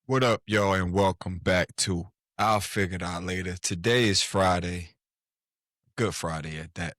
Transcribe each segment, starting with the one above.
What up, y'all, and welcome back to I'll Figure It Out Later. Today is Friday, Good Friday at that.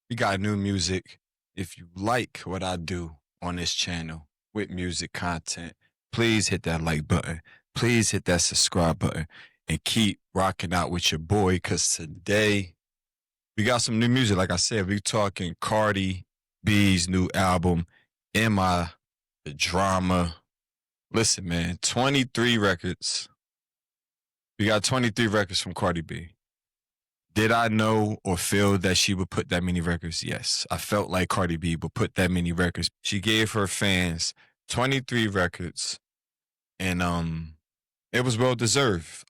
We got new music. If you like what I do on this channel with music content, please hit that like button. Please hit that subscribe button and keep rocking out with your boy because today we got some new music. Like I said, we talking Cardi B's new album, Am I the Drama? Listen, man, 23 records. We got 23 records from Cardi B. Did I know or feel that she would put that many records? Yes. I felt like Cardi B would put that many records. She gave her fans 23 records and it was well deserved.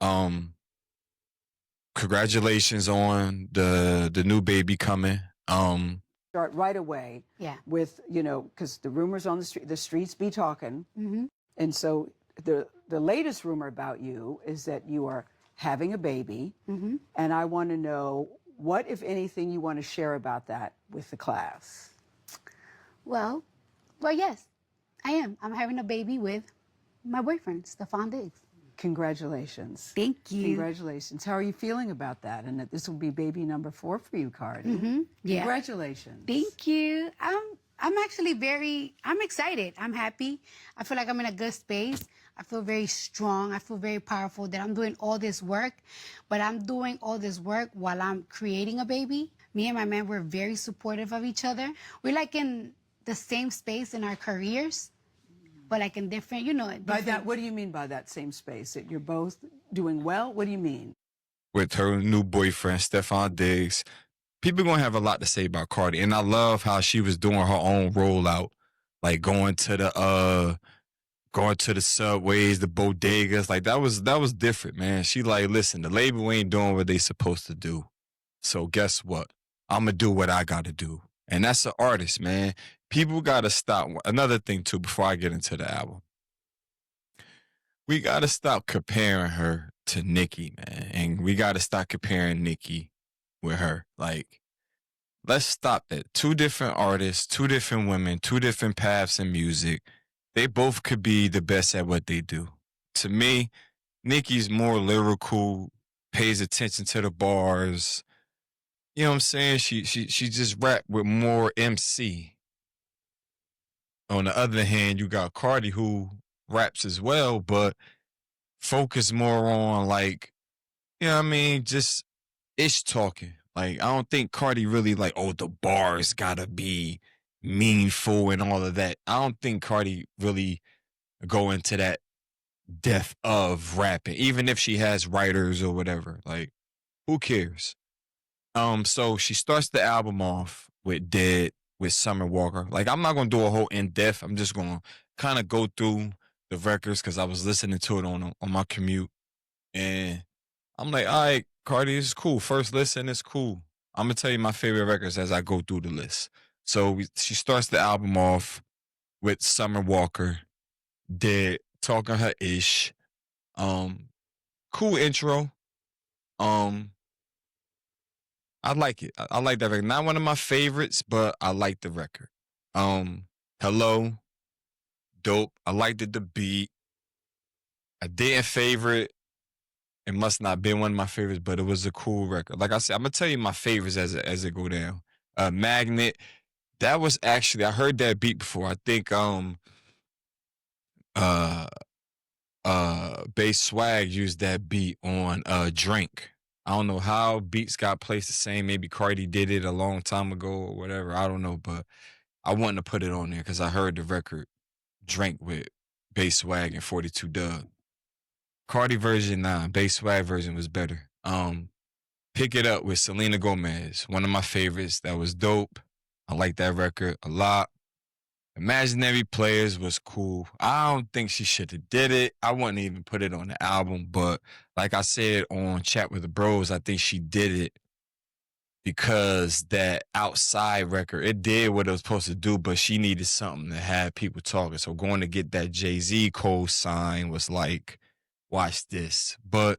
Congratulations on the new baby coming. Start right away Yeah. with, because the rumors on the streets be talking. Mm-hmm. And so the latest rumor about you is that you are having a baby. Mm-hmm. And I want to know what, if anything, you want to share about that with the class. Well, yes, I am. I'm having a baby with my boyfriend, Stefan Diggs. Congratulations. Thank you. Congratulations. How are you feeling about that? And that this will be baby number 4 for you, Cardi. Mm-hmm. Yeah. Congratulations. Thank you. I'm actually I'm excited. I'm happy. I feel like I'm in a good space. I feel very strong. I feel very powerful that I'm doing all this work, but I'm doing all this work while I'm creating a baby. Me and my man, we're very supportive of each other. We're like in the same space in our careers, but like in different, By that, what do you mean by that same space? That you're both doing well? What do you mean? With her new boyfriend, Stefan Diggs. People gonna have a lot to say about Cardi. And I love how she was doing her own rollout. Like going to the subways, the bodegas. Like that was different, man. She like, listen, the label ain't doing what they supposed to do. So guess what? I'ma do what I gotta do. And that's an artist, man. People gotta stop. Another thing too, before I get into the album. We gotta stop comparing her to Nicki, man. And we gotta stop comparing Nicki with her. Like, let's stop that. Two different artists, two different women, two different paths in music. They both could be the best at what they do. To me, Nicki's more lyrical, pays attention to the bars. You know what I'm saying? She just rap with more MC. On the other hand, you got Cardi who raps as well, but focus more on like, you know what I mean, just ish talking. Like, I don't think Cardi really like, oh, the bars gotta be meaningful and all of that. I don't think Cardi really go into that depth of rapping, even if she has writers or whatever. Like, who cares? So she starts the album off with Dead with Summer Walker. Like, I'm not gonna do a whole in-depth. I'm just gonna kind of go through the records because I was listening to it on my commute. And I'm like, all right, Cardi, this is cool. First listen, it's cool. I'm gonna tell you my favorite records as I go through the list. So she starts the album off with Summer Walker, Dead, talking her ish. Cool intro. I like it. I like that record. Not one of my favorites, but I like the record. Hello, dope. I liked it, the beat. I didn't favorite. It must not been one of my favorites, but it was a cool record. Like I said, I'm gonna tell you my favorites as it go down. Magnet. That was actually, I heard that beat before. I think uh Bass Swag used that beat on Drink. I don't know how beats got placed the same. Maybe Cardi did it a long time ago or whatever. I don't know, but I wanted to put it on there because I heard the record Drink with Bass Swag and 42 Dugg. Cardi version, nah. Bass Swag version was better. Pick It Up with Selena Gomez, one of my favorites. That was dope. I like that record a lot. Imaginary Players was cool. I don't think she should have did it. I wouldn't even put it on the album, but like I said on Chat with the Bros, I think she did it because that Outside record, it did what it was supposed to do, but she needed something to have people talking. So going to get that Jay-Z co-sign was like, watch this. But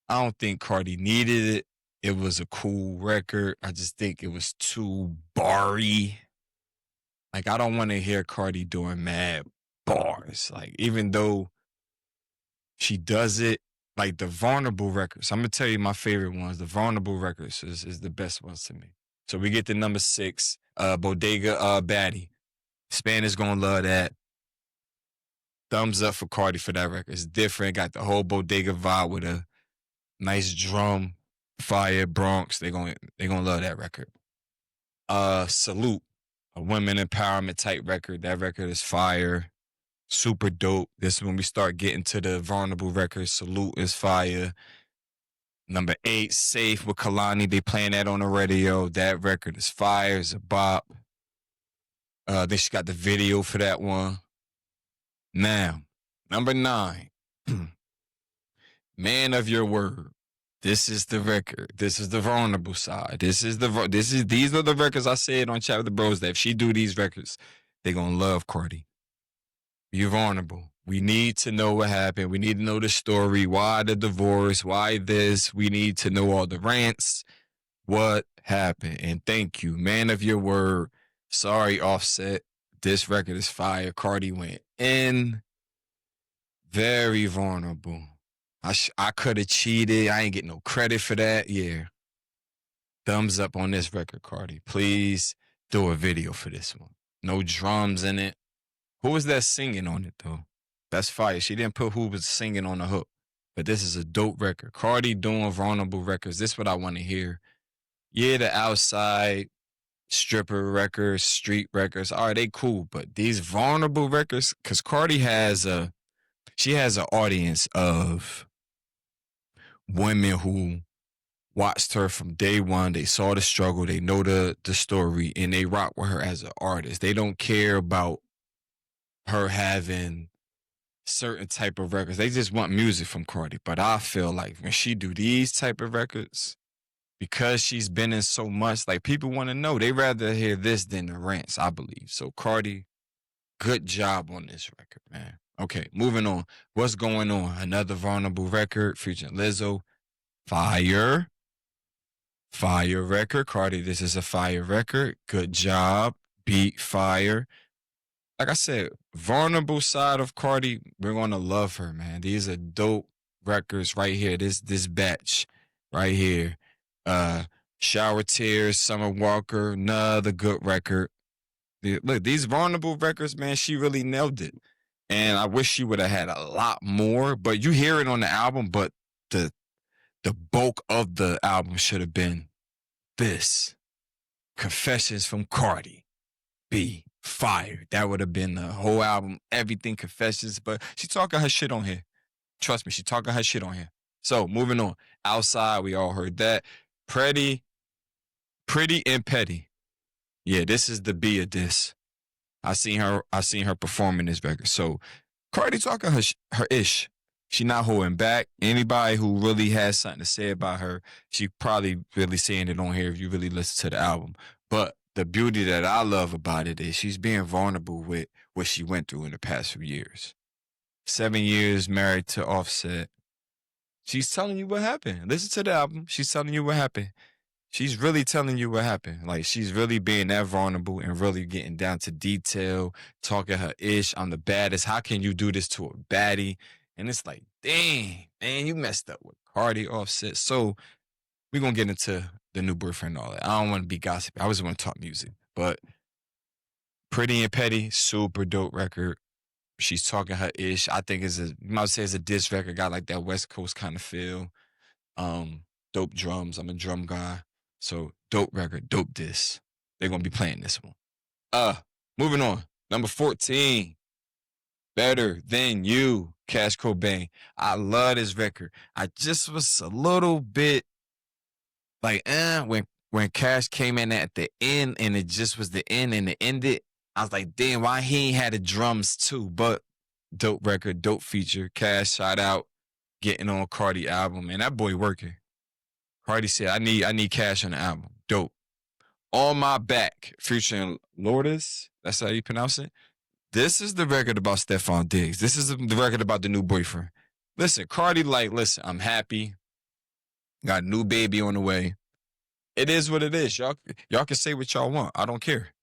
I don't think Cardi needed it. It was a cool record. I just think it was too bar-y. Like, I don't want to hear Cardi doing mad bars. Like, even though She does it like the vulnerable records. I'm gonna tell you my favorite ones. The vulnerable records is the best ones to me. So we get to number 6, Bodega Baddie. Spanish gonna love that. Thumbs up for Cardi for that record. It's different. Got the whole Bodega vibe with a nice drum, fire, Bronx. They gonna love that record. Salute, a women empowerment type record. That record is fire. Super dope. This is when we start getting to the vulnerable records. Salute is fire. Number 8, Safe with Kalani. They playing that on the radio. That record is fire. It's a bop. Then she got the video for that one. Now, number 9, Man of Your Word. This is the record. This is the vulnerable side. These are the records I said on Chat with the Bros that if she do these records, they gonna love Cardi. You're vulnerable. We need to know what happened. We need to know the story. Why the divorce? Why this? We need to know all the rants. What happened? And thank you. Man of Your Word. Sorry, Offset. This record is fire. Cardi went in. Very vulnerable. I could have cheated. I ain't get no credit for that. Yeah. Thumbs up on this record, Cardi. Please do a video for this one. No drums in it. Who was that singing on it, though? That's fire. She didn't put who was singing on the hook. But this is a dope record. Cardi doing vulnerable records. This is what I want to hear. Yeah, the outside stripper records, street records, all right, they cool. But these vulnerable records, because Cardi has an audience of women who watched her from day one. They saw the struggle. They know the story, and they rock with her as an artist. They don't care about her having certain type of records. They just want music from Cardi. But I feel like when she do these type of records, because she's been in so much, like people want to know. They rather hear this than the rants, I believe. So Cardi, good job on this record, man. Okay, moving on. What's going on? Another vulnerable record featuring Lizzo. Fire. Fire record. Cardi, this is a fire record. Good job. Beat fire. Like I said, vulnerable side of Cardi, we're going to love her, man. These are dope records right here. This batch right here. Shower Tears, Summer Walker, another good record. Look, these vulnerable records, man, she really nailed it. And I wish she would have had a lot more, but you hear it on the album, but the bulk of the album should have been this. Confessions from Cardi B. Fire. That would have been the whole album, everything Confessions, but she talking her shit on here. Trust me, she talking her shit on here. So, moving on. Outside, we all heard that. Pretty and Petty. Yeah, this is the B of this. I seen her performing this record. So, Cardi talking her ish. She not holding back. Anybody who really has something to say about her, she probably really saying it on here if you really listen to the album. But the beauty that I love about it is she's being vulnerable with what she went through in the past few years. 7 years married to Offset. She's telling you what happened. Listen to the album. She's telling you what happened. She's really telling you what happened. Like, she's really being that vulnerable and really getting down to detail, talking her ish. I'm the baddest. How can you do this to a baddie? And it's like, dang, man, you messed up with Cardi, Offset. So we're going to get into the new boyfriend and all that. I don't want to be gossipy. I just want to talk music. But Pretty and Petty, super dope record. She's talking her ish. I think you might say it's a diss record. Got like that West Coast kind of feel. Dope drums. I'm a drum guy. So dope record, dope diss. They're going to be playing this one. Moving on. Number 14. Better Than You, Cash Cobain. I love this record. I just was a little bit like, when Cash came in at the end and it just was the end and it ended. I was like, damn, why he ain't had the drums too? But dope record, dope feature. Cash shout out, getting on Cardi album. Man, that boy working. Cardi said, I need Cash on the album. Dope. On My Back, featuring Lourdes. That's how you pronounce it. This is the record about Stephon Diggs. This is the record about the new boyfriend. Listen, Cardi listen, I'm happy. Got a new baby on the way. It is what it is. Y'all can say what y'all want. I don't care.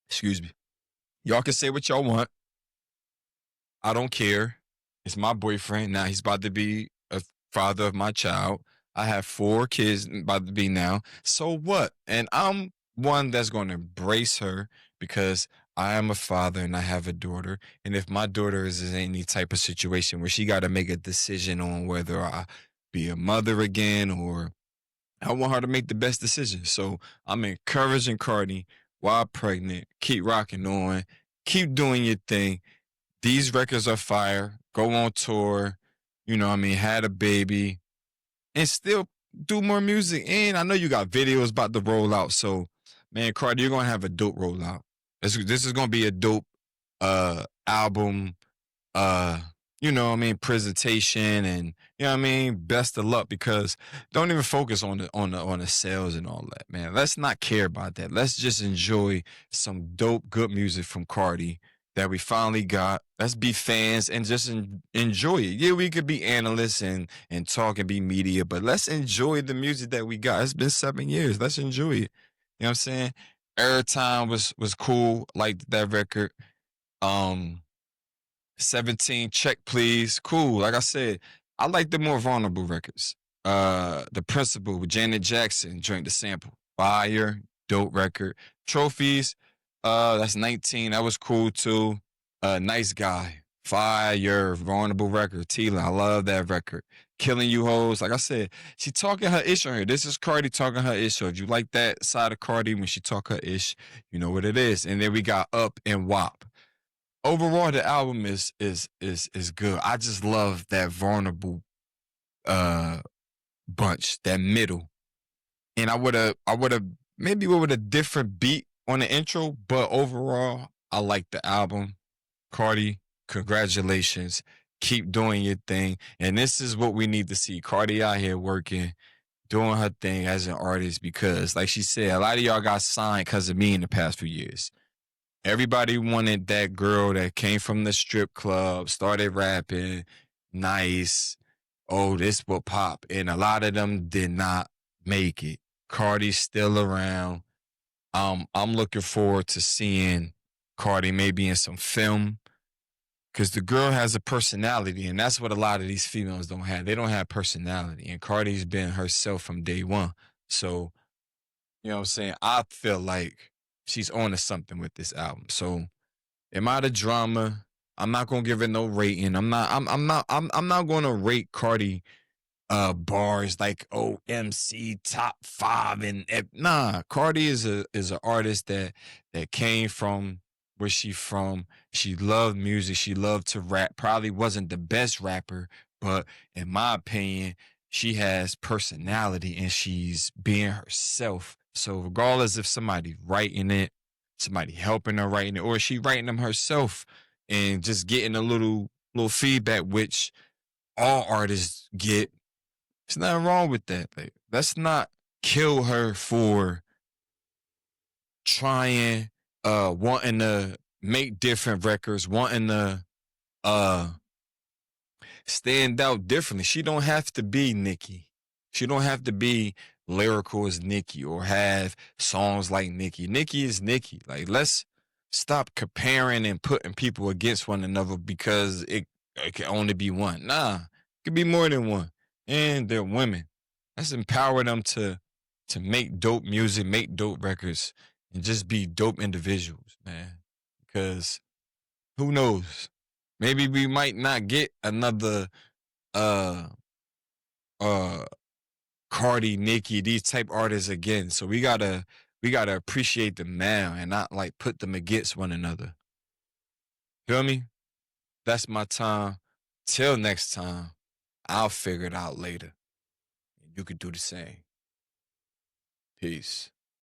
Excuse me. Y'all can say what y'all want. I don't care. It's my boyfriend. Now he's about to be a father of my child. I have 4 kids about to be now. So what? And I'm one that's going to embrace her because I am a father and I have a daughter. And if my daughter is in any type of situation where she got to make a decision on whether I be a mother again or I want her to make the best decision. So I'm encouraging Cardi while pregnant. Keep rocking on. Keep doing your thing. These records are fire. Go on tour. You know what I mean? Had a baby and still do more music. And I know you got videos about to roll out. So, man, Cardi, you're going to have a dope rollout. This is going to be a dope album uh presentation, and best of luck, because don't even focus on the sales and all that, man. Let's not care about that. Let's just enjoy some dope good music from Cardi that we finally got. Let's be fans and just enjoy it. Yeah, we could be analysts and talk and be media, but let's enjoy the music that we got. It's been 7 years. Let's enjoy it. You know what I'm saying? Airtime was cool. Liked that record. um 17, check please. Cool. Like I said, I like the more vulnerable records. The Principal with Janet Jackson, Drink the Sample. Fire, dope record. Trophies, that's 19. That was cool too. Nice Guy. Fire, vulnerable record. Tila, I love that record. Killing You Hoes. Like I said, she talking her ish on here. This is Cardi talking her ish. So if you like that side of Cardi when she talk her ish, you know what it is. And then we got Up and WAP. Overall, the album is good. I just love that vulnerable uh bunch, that middle. And I would have maybe with a different beat on the intro, but overall, I like the album. Cardi, congratulations. Keep doing your thing. And this is what we need to see. Cardi out here working, doing her thing as an artist, because like she said, a lot of y'all got signed because of me in the past few years. Everybody wanted that girl that came from the strip club, started rapping, nice. Oh, this will pop. And a lot of them did not make it. Cardi's still around. I'm looking forward to seeing Cardi maybe in some film, because the girl has a personality, and that's what a lot of these females don't have. They don't have personality, and Cardi's been herself from day one. So, you know what I'm saying? I feel like she's on to something with this album. So, am I the drama? I'm not gonna give it no rating. I'm not gonna rate Cardi bars like MC top 5 and nah. Cardi is a artist that came from where she from. She loved music. She loved to rap. Probably wasn't the best rapper, but in my opinion, she has personality and she's being herself. So regardless if somebody writing it, somebody helping her writing it, or she writing them herself and just getting a little feedback, which all artists get, there's nothing wrong with that. Like, let's not kill her for trying, wanting to make different records, wanting to uh stand out differently. She don't have to be Nicki. She don't have to be lyrical as Nicki or have songs like Nicki. Nicki is Nicki. Like, let's stop comparing and putting people against one another because it can only be one. Nah, it could be more than one. And they're women. Let's empower them to make dope music, make dope records, and just be dope individuals, man. Because who knows? Maybe we might not get another uh uh Cardi, Nicki, these type artists again. So we gotta appreciate them now and not like put them against one another. Feel me? That's my time. Till next time, I'll figure it out later. You could do the same. Peace.